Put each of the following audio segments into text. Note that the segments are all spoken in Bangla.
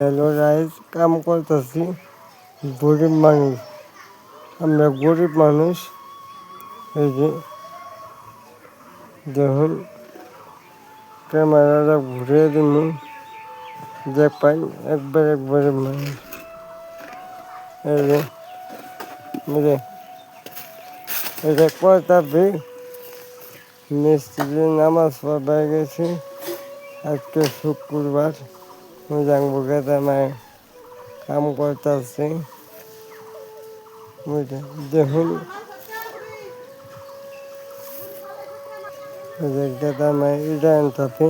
হ্যালো গাইস, কাম করতেছি। গরিব মানুষ, আমরা গরিব মানুষ। এই যে দেখুন, ক্যামেরাটা ঘুরিয়ে দিন, দেখবেন একবারে গরিব মানুষ। এই যে বুঝে এটা করতাছি, মিস্ত্রি নামাজ পড়তে গেছি। আজকে শুক্রবার, জানবুকে তামায় কাম করতেছি। বুঝলে দেখুন, তামায় এটা আনতাছি।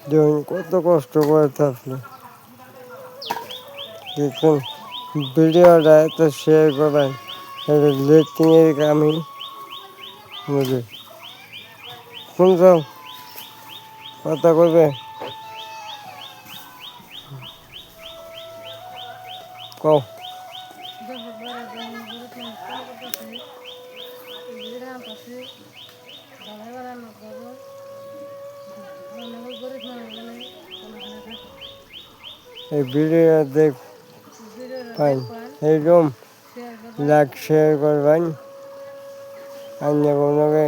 দেখুন কত কষ্ট করতেছি। দেখুন ভিডিওটা এত শেয়ার করবেন। এটা লেট্রিনের কামই, বুঝলি শুনছ কথা করবে কও। এই ভিডিও দেখ পান এইরকম লাইক শেয়ার করবেন। আমি কোনোকে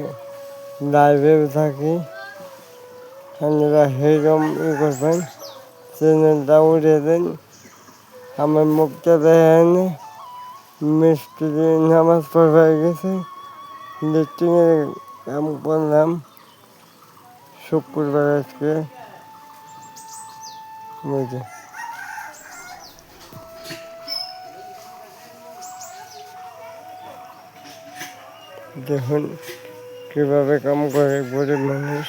লাইভেও থাকি, আপনারা সেইরকম করবেন, চ্যানেলটা উঠিয়ে দেন। আমার মুখটা দেখেন, মিস্ত্রি নামাজ পড়ে গেছে, লেট্রিনের কাম করলাম শুক্রবার আজকে। বুঝে দেখুন কীভাবে কাম করে গরিব মানুষ।